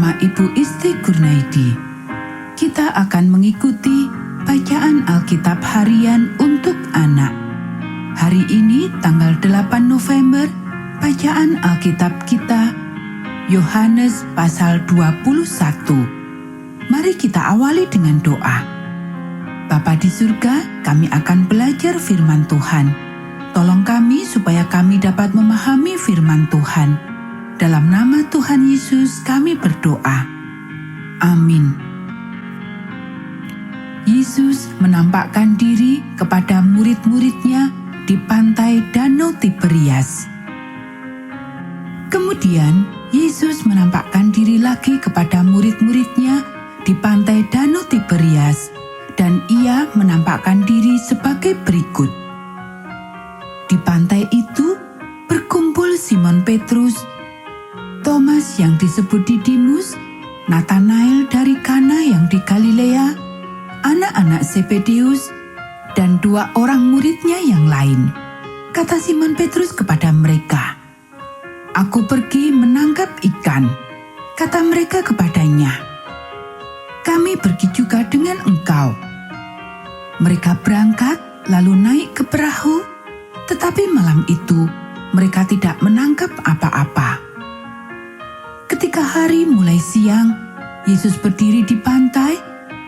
bersama Ibu Isti Kurnaidi. Kita akan mengikuti bacaan Alkitab harian untuk anak. Hari ini tanggal 8 November, bacaan Alkitab kita Yohanes pasal 21. Mari kita awali dengan doa. Bapa di surga, kami akan belajar firman Tuhan. Tolong kami supaya kami dapat memahami firman Tuhan. Dalam nama Tuhan Yesus kami berdoa. Amin. Yesus menampakkan diri kepada murid-muridnya di pantai Danau Tiberias. Kemudian Yesus menampakkan diri lagi kepada murid-muridnya di pantai Danau Tiberias, dan ia menampakkan diri sebagai berikut. Di pantai itu berkumpul Simon Petrus, Thomas yang disebut Didimus, Nathanael dari Kana yang di Galilea, anak-anak Zebedeus, dan 2 orang muridnya yang lain. Kata Simon Petrus kepada mereka, "Aku pergi menangkap ikan." Kata mereka kepadanya, "Kami pergi juga dengan engkau." Mereka berangkat lalu naik ke perahu, tetapi malam itu mereka tidak menangkap apa-apa. Ketika hari mulai siang, Yesus berdiri di pantai,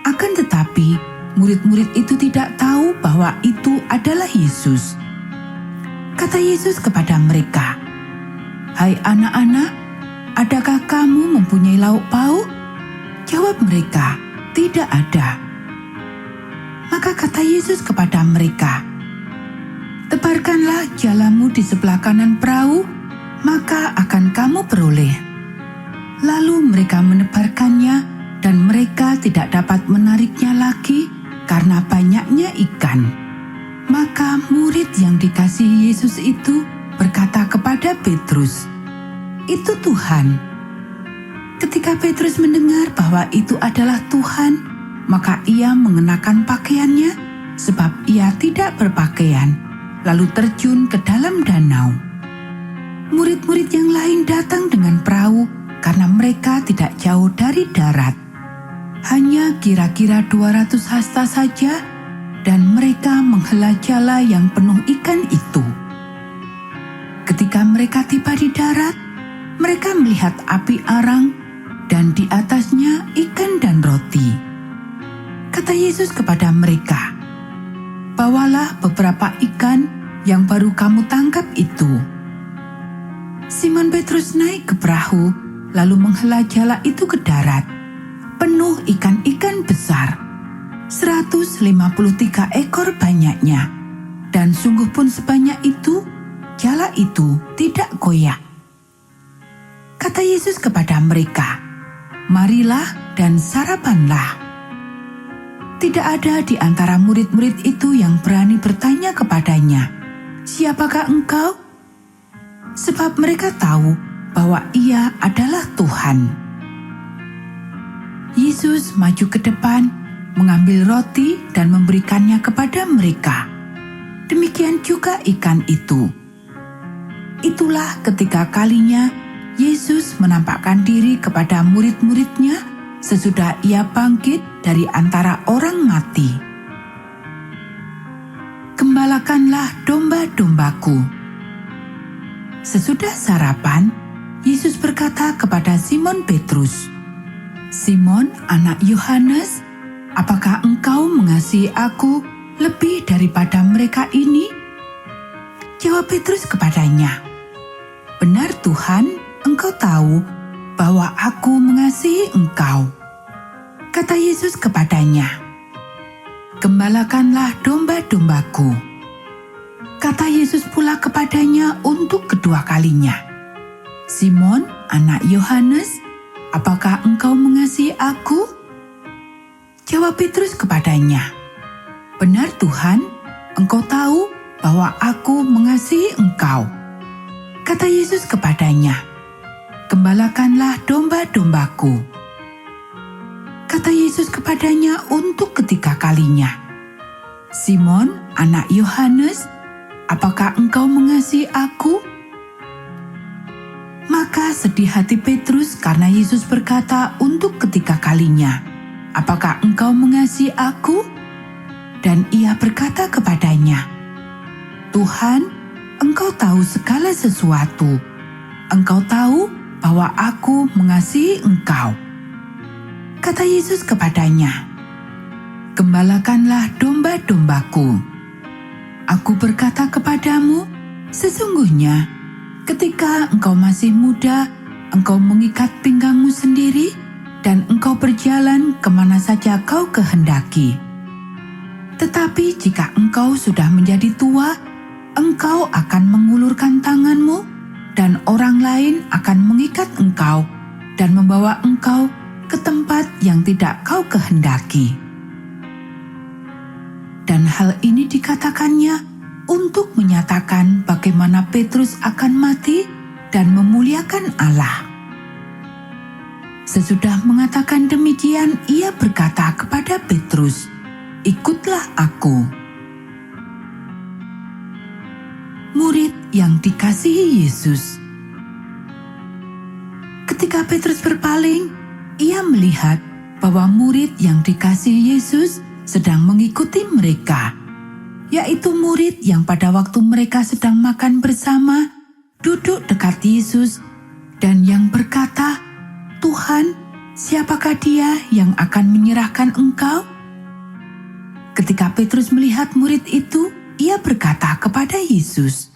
akan tetapi murid-murid itu tidak tahu bahwa itu adalah Yesus. Kata Yesus kepada mereka, "Hai anak-anak, adakah kamu mempunyai lauk pauk?" Jawab mereka, "Tidak ada." Maka kata Yesus kepada mereka, "Tebarkanlah jalamu di sebelah kanan perahu, maka akan kamu peroleh." Lalu mereka menebarkannya, dan mereka tidak dapat menariknya lagi karena banyaknya ikan. Maka murid yang dikasihi Yesus itu berkata kepada Petrus, "Itu Tuhan." Ketika Petrus mendengar bahwa itu adalah Tuhan, maka ia mengenakan pakaiannya, sebab ia tidak berpakaian, lalu terjun ke dalam danau. Murid-murid yang lain datang dengan perahu, karena mereka tidak jauh dari darat. Hanya kira-kira 200 hasta saja, dan mereka menghela jala yang penuh ikan itu. Ketika mereka tiba di darat, mereka melihat api arang, dan di atasnya ikan dan roti. Kata Yesus kepada mereka, "Bawalah beberapa ikan yang baru kamu tangkap itu." Simon Petrus naik ke perahu, lalu menghela jala itu ke darat, penuh ikan-ikan besar, 153 ekor banyaknya, dan sungguh pun sebanyak itu, jala itu tidak goyah. Kata Yesus kepada mereka, "Marilah dan sarapanlah." Tidak ada di antara murid-murid itu yang berani bertanya kepadanya, "Siapakah engkau?" Sebab mereka tahu bahwa ia adalah Tuhan. Yesus maju ke depan, mengambil roti dan memberikannya kepada mereka. Demikian juga ikan itu. Itulah ketiga kalinya Yesus menampakkan diri kepada murid-muridnya sesudah ia bangkit dari antara orang mati. Gembalakanlah domba-dombaku. Sesudah sarapan, Yesus berkata kepada Simon Petrus, "Simon, anak Yohanes, apakah engkau mengasihi aku lebih daripada mereka ini?" Jawab Petrus kepadanya, "Benar Tuhan, engkau tahu bahwa aku mengasihi engkau." Kata Yesus kepadanya, "Gembalakanlah domba-dombaku." Kata Yesus pula kepadanya untuk kedua kalinya, "Simon, anak Yohanes, apakah engkau mengasihi aku?" Jawab Petrus kepadanya, "Benar Tuhan, engkau tahu bahwa aku mengasihi engkau." Kata Yesus kepadanya, "Gembalakanlah domba-dombaku." Kata Yesus kepadanya untuk ketiga kalinya, "Simon, anak Yohanes, apakah engkau mengasihi aku?" Maka Maka sedih hati Petrus karena Yesus berkata untuk ketiga kalinya, "Apakah engkau mengasihi aku?" Dan ia berkata kepadanya, "Tuhan, engkau tahu segala sesuatu. Engkau tahu bahwa aku mengasihi engkau." Kata Yesus kepadanya, "Gembalakanlah domba-dombaku. Aku berkata kepadamu, sesungguhnya ketika engkau masih muda, engkau mengikat pinggangmu sendiri dan engkau berjalan kemana saja kau kehendaki. Tetapi jika engkau sudah menjadi tua, engkau akan mengulurkan tanganmu dan orang lain akan mengikat engkau dan membawa engkau ke tempat yang tidak kau kehendaki." Dan hal ini dikatakannya untuk menyatakan bagaimana Petrus akan mati dan memuliakan Allah. Sesudah mengatakan demikian, ia berkata kepada Petrus, "Ikutlah aku." Murid yang dikasihi Yesus. Ketika Petrus berpaling, ia melihat bahwa murid yang dikasihi Yesus sedang mengikuti mereka, yaitu murid yang pada waktu mereka sedang makan bersama, duduk dekat Yesus, dan yang berkata, "Tuhan, siapakah dia yang akan menyerahkan engkau?" Ketika Petrus melihat murid itu, ia berkata kepada Yesus,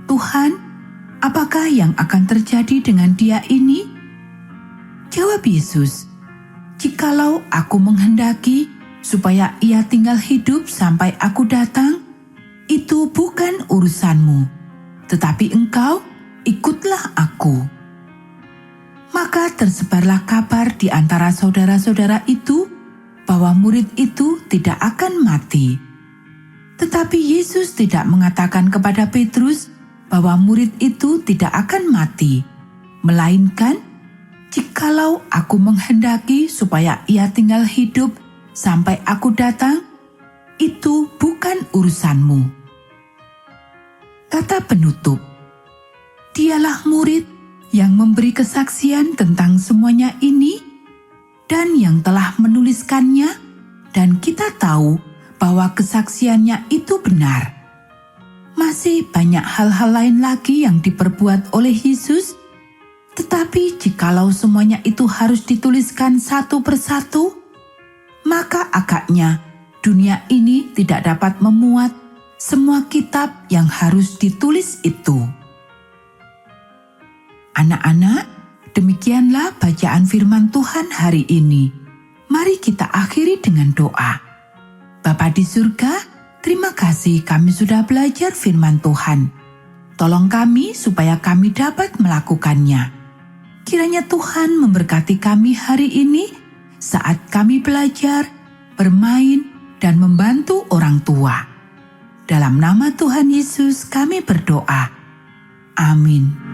"Tuhan, apakah yang akan terjadi dengan dia ini?" Jawab Yesus, "Jikalau aku menghendaki supaya ia tinggal hidup sampai aku datang, itu bukan urusanmu, tetapi engkau ikutlah aku." Maka tersebarlah kabar di antara saudara-saudara itu bahwa murid itu tidak akan mati. Tetapi Yesus tidak mengatakan kepada Petrus bahwa murid itu tidak akan mati, melainkan, "Jikalau aku menghendaki supaya ia tinggal hidup sampai aku datang, itu bukan urusanmu." Kata penutup, dialah murid yang memberi kesaksian tentang semuanya ini dan yang telah menuliskannya, dan kita tahu bahwa kesaksiannya itu benar. Masih banyak hal-hal lain lagi yang diperbuat oleh Yesus, tetapi jikalau semuanya itu harus dituliskan satu persatu, maka agaknya dunia ini tidak dapat memuat semua kitab yang harus ditulis itu. Anak-anak, demikianlah bacaan firman Tuhan hari ini. Mari kita akhiri dengan doa. Bapa di surga, terima kasih kami sudah belajar firman Tuhan. Tolong kami supaya kami dapat melakukannya. Kiranya Tuhan memberkati kami hari ini saat kami belajar, bermain, dan membantu orang tua. Dalam nama Tuhan Yesus kami berdoa. Amin.